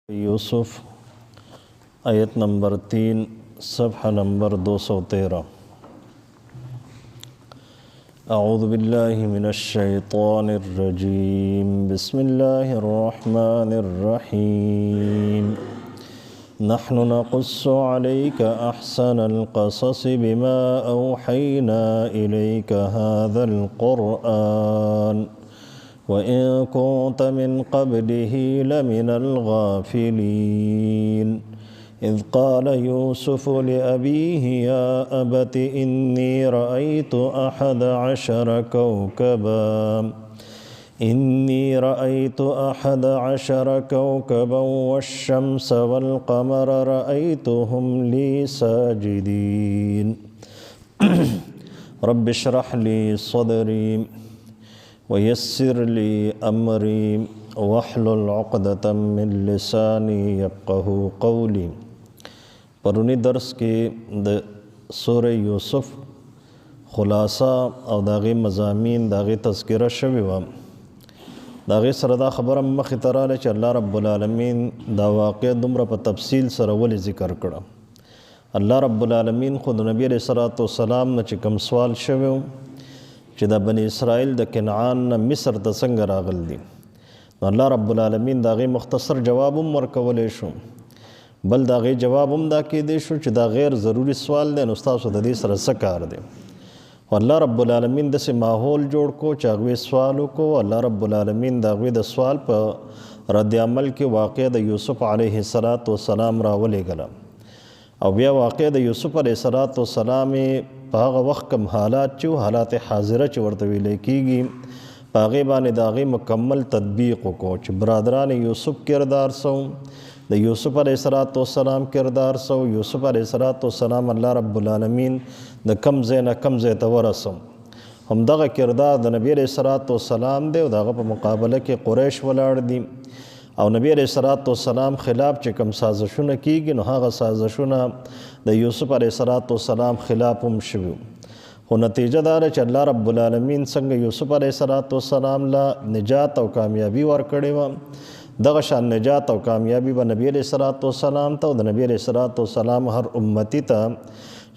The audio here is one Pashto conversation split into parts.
यूसुफ आयत नंबर 3 सफ़हा नंबर 213। अऊज़ु बिल्लाहि मिनश्शैतानिर्रजीम बिस्मिल्लाहिर्रहमानिर्रहीम। नहनु नक़ुस्सु अलैका अहसनल क़ससि बिमा औहैना इलैका हाज़ल क़ुरआन व इन कुन्त मिन क़ब्लिही लमिनल गाफ़िलीन। इज़ क़ाल यूसुफ़ु लिअबीहि या अबति इन्नी रअयतु अहद अशर कौकबा वश्शम्स वल्क़मर रअयतुहुम ली साजिदीन। रब्बि इश्रह ली सदरी वयस्सिर ली अमरी वहलुल उक़दतम मिन लिसानी यफ़क़हू क़ौली। परुनी दर्स के सूरह यूसुफ खुलासा और दाग़ी मज़ामीन दाग़ी तज़किरा शवी व दाग़ी सरदा ख़बर मख़ी तराले च अल्लाह रब्बुल आलमीन दा वाक़या दुमरा प तफसील सर वली ज़िक्र कड़ा। अल्लाह रब्बुल आलमीन ख़ुद नबी अलैहिस्सलातु वस्सलाम न च कम सवाल शवे च दा बनी इसराइल द किनआन न मिस्र त संग रागल दी। अल्लाह रब्बुल आलमीन दाग़ी मुख्तसर जवाब वर्कवले शो, बल दाग़ी जवाब दा के दे शो च दा गैर ज़रूरी सवाल दे उस्ताद दे सर सकार दे। अल्लाह रब्बुल आलमीन दसे माहौल जोड़ को चागवे सवालों को अल्लाह रब्बुल आलमीन दाग़ी द सवाल पर रद्द अमल के वाक़या द यूसुफ अलैहिस्सलातु वस्सलाम रावले गला। और बिया वाक़या द यूसुफ अलैहिस्सलाम पाग वक्त कम हालात चो हालात हाजिरा च वर्तविले कीगी पागे बाने दाग़ी मुकम्मल तदबीक़ को च बरदरान यूसुफ किरदार सौ द यूसुफ अलैहिस्सलाम किरदार सौ यूसुफ अलैहिस्सलाम अल्लाह रब्बुल आलमीन द कमज़े न कमज़े तवरसम हम दगा किरदार द नबी अलैहिस्सलाम दे दाग़ा पर मुकाबले के कुरैश वलाड़ दी और नबी अलैहिस्सलाम ख़िलाफ़ च कम साज़िशुन कीगी न हागा साज़िशुन द यूसुफ अलैहिस्सलाम ख़िलाफ़ शवी हो नतीजा दार च अल्लाह रब्बुल आलमीन संग यूसुफ अलैहिस्सलाम ला निजात और कामयाबी वर्कड़े व दगा शान निजात और कामयाबी व नबी अलैहिस्सलाम ता द नबी अलैहिस्सलाम हर उम्मती ता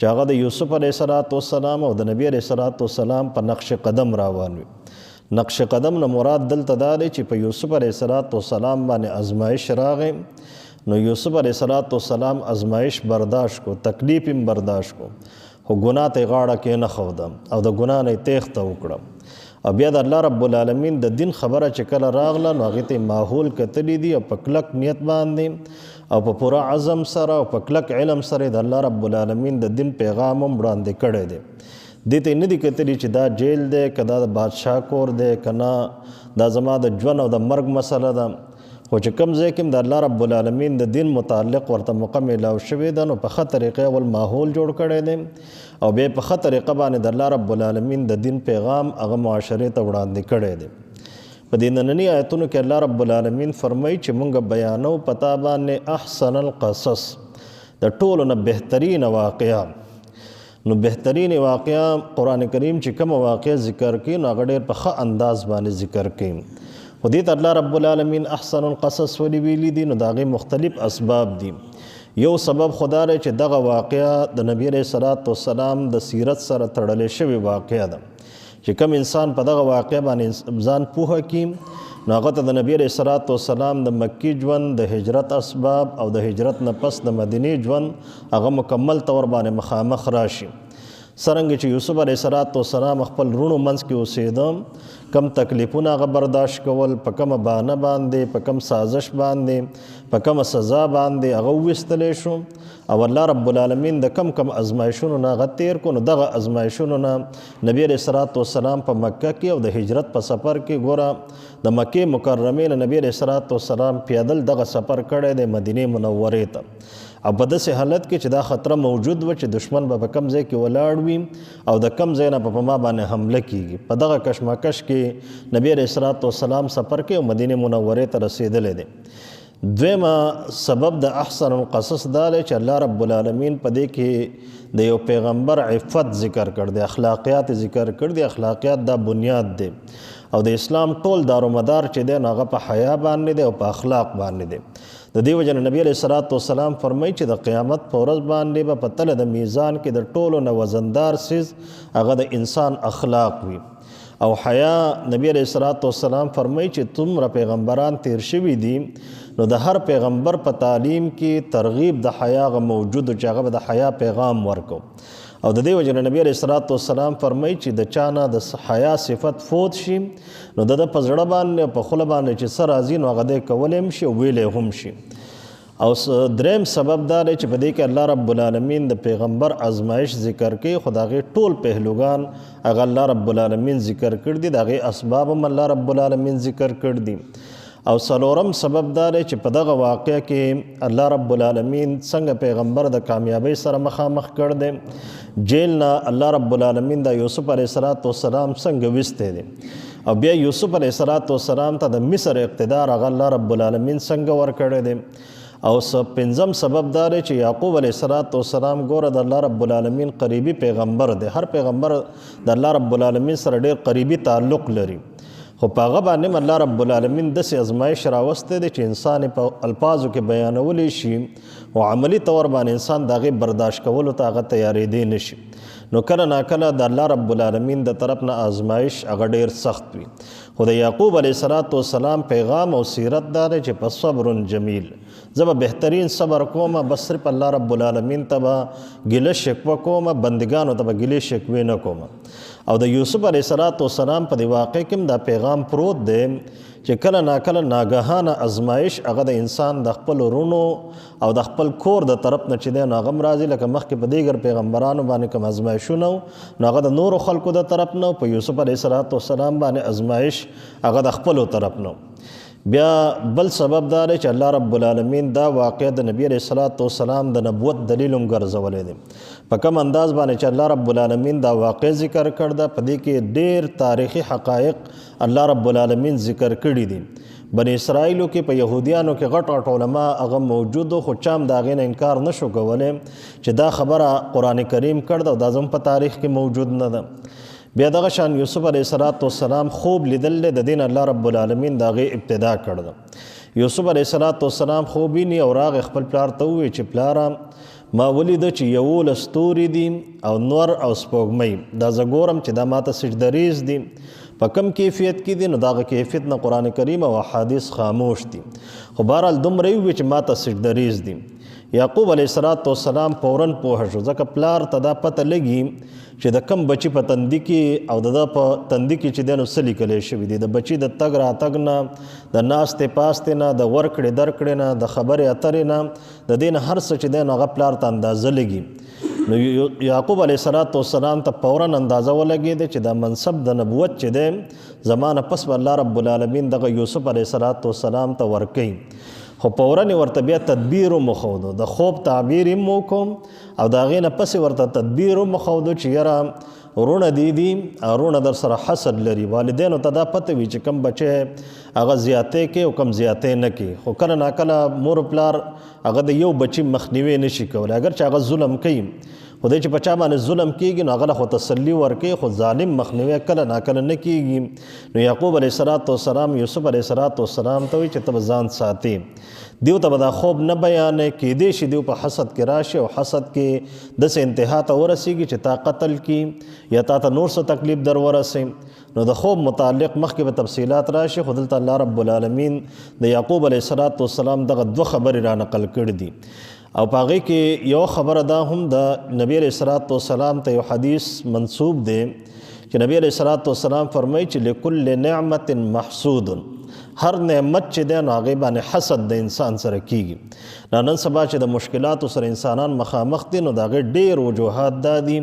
चागा द यूसुफ अलैहिस्सलाम और द नबी अलैहिस्सलाम पर नक्श कदम रावानवी। नक्श कदम न मुराद दल तदारे च पे यूसुफ अलैहिस्सलाम बाने आजमाइश रागे नो यूसुफ अलैहिस्सलाम आजमाइश बर्दाश्त को तकलीफ़ बर्दाश्त को हो गुनाह ते गाड़ा के न खवदम और द गुनाह ने तेख्ता उकड़ा। अब याद अल्लाह रब्बुल आलमीन द दिन खबर चकल रागला नागिते माहौल कतली दी और पकलक नियत बांधे और पूरा आज़म सर और पकलक इलम सर द अल्लाह रब्बुल आलमीन द दिन पैगाम बुरांदे कड़े दे देते नदी कतरी च दा जेल दे कदा बादशाह कोर दे कना दा जमा द जवन और द मर्ग मसला दा हो च कम जे किम द अल्लाह रब्बुल आलमीन द दिन मुताल्लिक़ वर्ता मुकम्मल और शवेदन और पख तरीक़े वल माहौल जोड़ कड़े दे और बे पख तरीक़ा बाने द अल्लाह रब्बुल आलमीन द दिन पैगाम अग मुआशरे त उड़ांदे कड़े दे। पदीननी आयतुन के अल्लाह रब्बुल आलमीन फरमाई च मुंग बयानो पता बाने अहसनल क़सस द टोल न बेहतरीन वाक़या नो बेहतरीन वाक़या कुरान करीम च कम वाक़या ज़िक्र की नागड़े पख अंदाज बाने ज़िक्र की खुदीत अल्लाह रब्बुल आलमीन अहसनुल क़सस वली वीली दी न दाग़ी मुख्तलिफ़ असबाब दी। यो सबब खुदा रे च दगा वाक़या द नबी अलैहिस्सलाम द सीरत सर तड़ले शवी वाक़या द च कम इंसान प दगा वाक़या बाने ज़ान पूह की नागत द नबी अलैहिस्सलाम द मक्की जवन द हिजरत असबाब और द हिजरत न पस द मदनी जवन अग मुकम्मल तौर बाने मखामख राशि सरंग च यूसुफ अलैहिस्सलाम अखपल ऋणु मंस के ओसेदम कम तकलीफ़ुन अग बर्दाश्त कवल पकम बाना बांधे पकम साजिश बांधे पकम सज़ा बांधे अग विस्तले शो और अल्लाह रब्बुल आलमीन द कम कम आजमाइशुन ना गतेर को न दगा आजमाइशुन ना नबी अलैहिस्सलाम पर मक्का की और द हिजरत पर सफ़र के गोरा द मक्के मुकर्रमे नबी अलैहिस्सलाम पैदल दगा सफ़र करे दे मदीने मुनव्वरे तक अब बद से हालत के चदा ख़तरा मौजूद व च दुश्मन ब कमज़े के वलाड़वी और द कमज़े न पमा बाने हमले कीगी पदगा कशमकश के नबी अलैहिस्सलाम सफ़र के और मदीने मुनव्वरे त रसीदले दे। द्वेमा सबब द अहसनुल क़सस दाले च अल्लाह रब्बुल आलमीन पदे के द यो पैगम्बर इफ़्फ़त ज़िक्र कर दे अखलाक़ियात ज़िक्र कर दे अखलाक़ियात दा बुनियाद दे और द इस्लाम टोल दारो मदार चे दे नागा पा हया बानने दे और पा अखलाक बानने दे। د دې وجه نه نبی علیه الصلاۃ والسلام فرمایي چې د قیامت په ورځ باندې به په تله د میزان کې د ټولو نه وزندار څیز هغه د انسان اخلاق وي. او حیا نبی علیه الصلاۃ والسلام فرمایي چې څومره پیغمبران تیر شوي دي نو د هر پیغمبر په تعلیم کې ترغیب د حیا غ موجود چې هغه د حیا پیغام ورکو. او د دې وجه نه نبی علیه الصلاۃ والسلام فرمایي چې د چانه د حیا صفت فوت شي نو د په زړه باندې په خوله باندې چې څه راځي نو هغه دی کولی هم شي او ویلی هم شي. او دریم سبب دا دی چې په دې کې الله رب العالمین د پیغمبر ازمایش ذکر کوي، خو د هغې ټول پهلوګان هغه الله رب العالمین ذکر کړي دي، د هغې اسباب هم الله رب العالمین ذکر کړي دي. او څلورم سبب دا دی چې په دغه واقعه کې الله رب العالمین څنګه پیغمبر د کامیابۍ سره مخامخ کړ دی، جیل نه الله رب العالمین د یوسف علیه السلام څنګه ویستی دی، او بیا یوسف علیه السلام ته د مصر اقتدار هغه الله رب العالمین څنګه ورکړی دی. او پنځم سبب دا دی چې یعقوب علیه السلام ګوره د الله رب العالمین قریبي پیغمبر دی، هر پیغمبر د الله رب العالمین سره ډېر قریبي تعلق لري، خو په هغه باندې الله رب العالمین داسې ازمایش راوستی دی چې انسان په الفاظو کې بیانولی شي او عملي طور باندې انسان د هغې برداشت کولو ته هغه تیارېدی نه شي. نو کله ناکله د الله رب العالمین د طرف نه آزمایش هغه ډېر سخت وي. خو د یعقوب علیه السلام پیغام او سیرت دا دی چې په صبر جمیل، زه به بهترین صبر کوم، بس صرف الله رب العالمین ته به ګیله شکوه کوم، بندګانو ته به ګیلې شکوې نه کوم. او د یوسف علیه السلام په دې واقع کې هم دا پیغام پروت دی چې کله ناکله ناګهانه ازمایش هغه د انسان د خپل ورونو او د خپل کور د طرف نه چې دی نو هغه هم راځي، لکه مخکې په دیګر پیغمبرانو باندې کوم ازمایشونه وو نو هغه د نورو خلکو د طرف نه، په یوسف علیه السلام باندې ازمایش هغه د خپلو طرف نه. بیا بل سبب دا دی چې الله رب العالمین دا واقع د نبی علیه السلام د نبوت دلیل هم ګرځولی دی. په کوم انداز باندې چې الله رب العالمین دا واقع ذکر کړ ده، په دې کې ډېر تاریخي حقایق الله رب العالمین ذکر کړي دي. بني اسرائیلو کې په یهودیانو کې غټ غټ علما هغه موجود و، خو چا هم د هغې نه انکار نشو کولی چې دا خبره قرآن کریم کړ ده او دا زموږ په تاریخ کې موجود نه ده. بیا دغه شان یوسف علیه السلام خوب لیدل دی، د دې نه الله رب العالمین د هغې ابتدا کړ ده. یوسف علیه السلام خوب ویني او راغی خپل پلار ته ووایي چې پلاره ما ولیده چې 11 ستوري دي او نور او سپوږمۍ، دا زه ګورم چې دا ماته سجدریز دي، په کم کیفیت کې دي نو دغه کیفیت نه قرآن کریم او احادیث خاموش دي، خو بهرحال دومره یې ووایي چې ماته سجدریز دي. یعقوب علیه السلام فوراً پوه شو، ځکه پلار ته دا پته لګي چې د کم بچي په تندي کې او د ده په تندي کې چې دی نو څه لیکلی شوي دي، د بچي د تګ راتګ نه، د ناستې پاستې نه، د ورکړې درکړې نه، د خبرې اترې نه، د دې نه هر څه چې دی نو هغه پلار ته اندازه لګي. نو یعقوب علیه السلام ته فوراً اندازه ولګېده چې دا منصب د نبوت چې دی زما نه پس به الله رب العالمین دغه یوسف علیه السلام ته ورکوي. خو فوراً ورته بیا تدبیر هم وښودو، د خوب تعبیر هم وکړو او د هغې نه پسې ورته تدبیر هم وښودو چې یاره ورونه دي ورونه در سره حسد لري، والدینو ته دا پته وي چې کم بچی هغه زیاتې کوي او کم زیاتې نه کوي، خو کله ناکله مور پلار هغه د یو بچي مخنیوی نشي کولی، اگر چې هغه ظلم کوي خو دی چې په چا باندې ظلم کېږي نو هغه له خو تسلي ورکوي، خو ظالم مخنیوی کله ناکله نه کېږي. نو یعقوب علیه السلام یوسف علیه السلام ته وایي چې ته به ځان ساتې، دیو ته به دا خوب نه بیانې، کېدی شي دیو په حسد کې راشي او حسد کې داسې انتها ته ورسېږي چې تا قتل کړي یا تا ته نور څه تکلیف در ورسوي. نو د خوب متعلق مخکې به تفصیلات راشي، خو دلته الله رب العالمین د یعقوب علیه السلام دغه 2 خبرې را نقل کړي دي. او په هغې کې یو خبره دا هم د نبی علیه السلام ته یو حدیث منسوب دی چې نبی علیه السلام فرمایي چې لکل نعمت محسود، هر نعمت چې دی نو هغې باندې حسد د انسان سره کېږي. نن سبا چې د مشکلاتو سره انسانان مخامخ دي نو د هغې ډېر وجوهات دا دي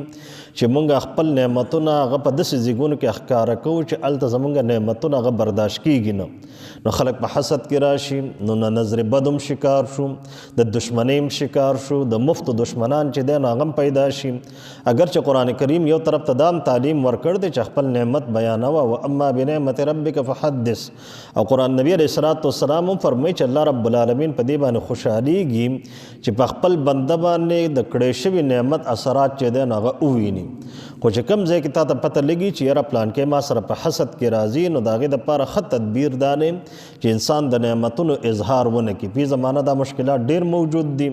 چې مونږ خپل نعمتونه هغه په داسې ځایونو کې ښکاره کوو چې هلته زمونږ نعمتونه هغه برداشت کېږي نه، نو خلک په حسد کې راشي، نو نه نظر بد هم شکار شو، د دشمنۍ هم شکار شو، د مفتو دشمنان چې دی نو هغه هم پیدا شي. اگر چې قرآن کریم یو طرف ته دا هم تعلیم ورکړ دی چې خپل نعمت بیانوه و اما بنعمت ربک فحدث. او قرآن نبی علیہ الصلوۃ والسلام هم فرمایي چې الله رب العالمین په دې باندې خوشحالیږي چې په خپل بنده باندې د کړې شوي نعمت اثرات چې دی هغه وویني. خو چې کوم ځای کې تا ته پته لګي چې یاره پلان کې ما سره په حسد کې راځي نو د هغې دپاره ښه تدبیر دا دی چې انسان د نعمتونو اظهار ونه کړي. په زمانه دا مشکلات ډېر موجود دي.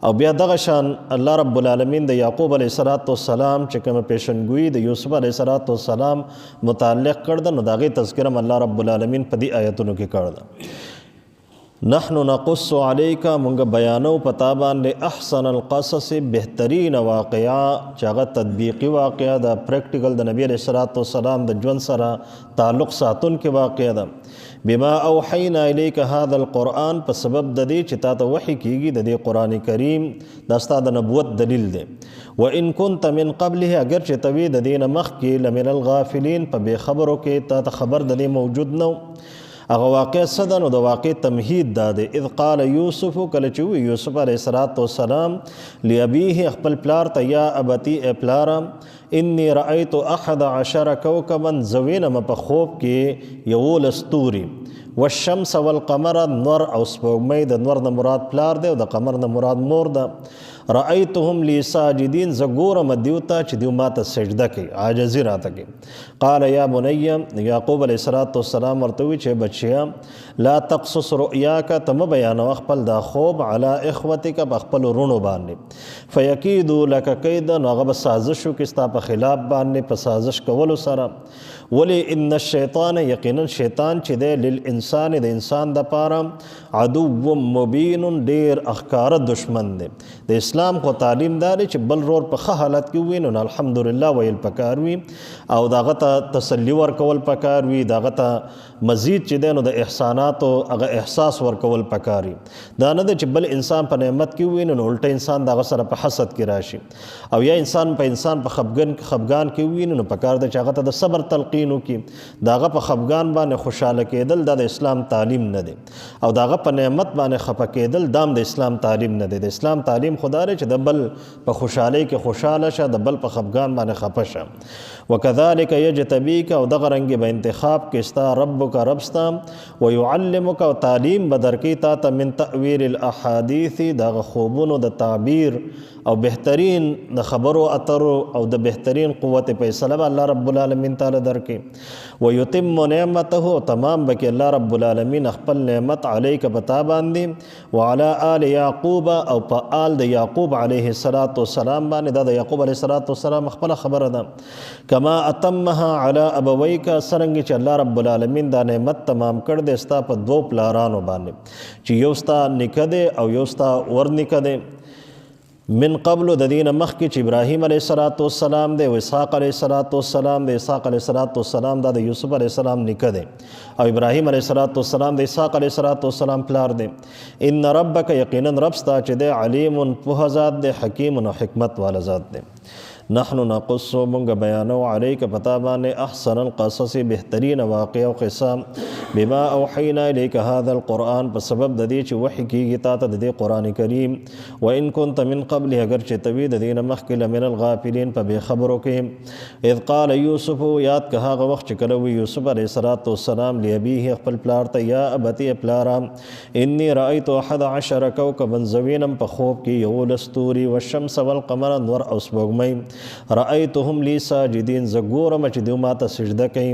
او بیا دغه شان الله رب العالمین د یعقوب علیه السلام چې کومه پیشنګویي د یوسف علیه السلام متعلق کړ ده نو د هغې تذکره الله رب العالمین په دې آیتونو کې کړ ده. نحن نقص علیک مونږ بیانو پتا باندې احسن القصص بهترین واقعا چې هغه تطبیقي واقعه ده، پریکټیکل د نبی علیه السلام د ژوند سره تعلق ساتونکې واقعه ده. بما اوحینا الیک هذا القرآن په سبب د دې چې تا ته وحی کیږي د دې قرآن کریم دا ستا د نبوت دلیل دی. وان كنت من قبله اگر چې ته وې د دې نه مخکې لمن الغافلین په بې خبرو کې تا ته خبر د دې موجود نه هغه واقع څه ده نو د واقع تمهید دا دی. اذ قال یوسف کله چې وی یوسف علیه السلام لابیه خپل پلار ته یا ابتی ای پلاره انی رأیت 11 کوکبا زوینم په خوب کې 11 ستوري والشمس والقمر نور او سپوږمۍ د نور نه مراد پلار دی او د قمر نه مراد مور ده. رأیتهم لی ساجدین زه ګورم دیو ته چې دیو ماته سجده کوي عاجزي راته کوي. قال یا بنی یعقوب علیه السلام ورته وی چې بچیا لا تقصص رؤیاک ته مه بیانوه خپل دا خوب علی اخوتک په خپلو رونو باندې فیکیدو لک کیدا نو هغه به سازش وکړي ستا په خلاف باندې په سازش کولو سره. ولی ان الشیطان یقینا شیطان چې دی للانسان د انسان دپاره عدو مبین ډیر اخکاره دشمن دی. د اسلام خو تعلیم دا دی چې بل رور په ښه حالت کې وي نو الحمدلله ویل پکار وي او د هغه ته تسلي ورکول پکار وي، د هغه ته مزید چې دی نو د احساناتو هغه احساس ورکول پکار وي. دا نه دی چې بل انسان په نعمت کې وي نو الټه انسان د هغه سره په حسد کې راشي او یا انسان په خفګان کې وي نو پکار دی چې هغه ته د صبر تلقین وکړي. د هغه په خفګان باندې خوشحاله کېدل دا د اسلام تعلیم نه دی او د هغه په نعمت باندې خفه کېدل دام د اسلام تعلیم نه دی. د اسلام تعلیم خدا دی چې د بل په خوشحالۍ کې خوشحاله شه، د بل په خفګان باندې خفه شه. وکذلک یجتبیک او دغه رنګې به انتخاب کې ستا ربک رب ستا ویعلمک او تعلیم به درکوي تا ته من تأویل الاحادیث د هغه خوبونو د تعبیر او بهترین د خبرو اترو او د بهترین قوت فیصله به الله رب العالمین تعالی درکوي. ویتم نعمته تمام به کې الله رب العالمین خپل نعمت علیک په تا باندې وعلی آل یعقوب او په آل د یعقوب علیه السلام باندې دا د یعقوب علیه السلام خپله خبره ده. کما اتمها علی ابویک څرنګه چې الله رب العالمین دا نعمت تمام کړ دی ستا په 2 پلارانو باندې چې یو ستا نیکه دی او یو ستا ور نیکه دی. من قبل د دین مخکې چې ابراهیم علیه السلام دی او اسحاق علیه السلام دی. اسحاق علیه السلام دا د یوسف علیه السلام نیکه دی او ابراهیم علیه السلام د اسحاق علیه السلام پلار دی. ان ربک یقینا رب ستا چې دی علیم پوهه ذات دی حکیم او حکمت والا ذات دی. نحن نقص مونږ بیانو علیک پتا باندې احسن القصص بهترین واقع او قصه بما اوحینا الیک هذا القرآن په سبب د دې چې وحی کیږي تا ته د دې قرآن کریم. وان كنت من قبل اگر چې توی د دې نه مخکې لمن الغافلین په بې خبرو کې. اذ قال یوسف یاد که هغه وخت چې کله وی یوسف علیه السلام لابیه خپل پلار ته یا ابتی پلارا انی رأیت 11 کوکبا زوینم په خوب کې 11 ستوري والشمس والقمر نور او سپوږمۍ رأیتهم لی ساجدین زه ګورم چې دیو ماته سجده کوي.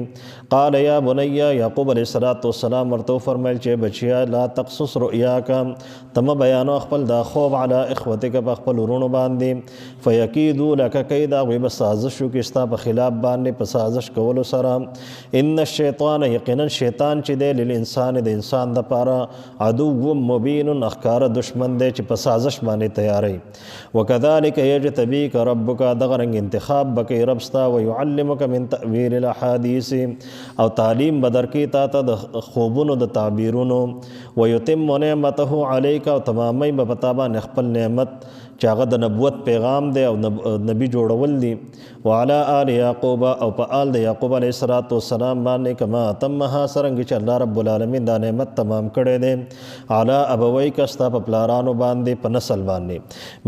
قال یا بنی یعقوب علیه السلام ورته وفرمیل چې بچیا لا تقصص رؤیاک ته مه بیانوه خپل دا خوب علی اخوتک په خپل ورونو باندې فیکیدو لک کیدا هغوی به سازش وکړي ستا په خلاف باندې په سازش کولو سره. ان الشیطان یقینا شیطان چې دی للانسان د انسان دپاره عدو مبین اخکاره دشمن دی چې په سازش باندې تیاری. وکذلک یجتبیک ربک دغه رنګ انتخاب بکی رب ستا ویعلمک من تأویل الاحادیث او تعلیم بدرکی تا ته د خوبونو د تعبیرونو. ویتم نعمته علیک او تمامی به پتا باندې خپل نعمت چې هغه د نبوت پیغام دی او نبی جوړول دي. وعلى آل یعقوب او په آل د یعقوب علیه السلام باندې کما تمها څرنګه چې الله رب العالمین دا نعمت تمام کړی دی علی ابویک ستا په پلارانو باندې په نسل باندې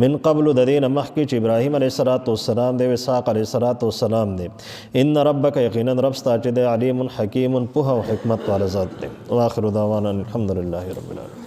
من قبل د دې نه مخکې چې ابراهیم علیه السلام دی او اسحاق علیه السلام دی. ان ربک یقینا رب ستا چې دی علیم حکیم پوهه او حکمت والا ذات دی. واخر دعوانا الحمد لله رب العالمین.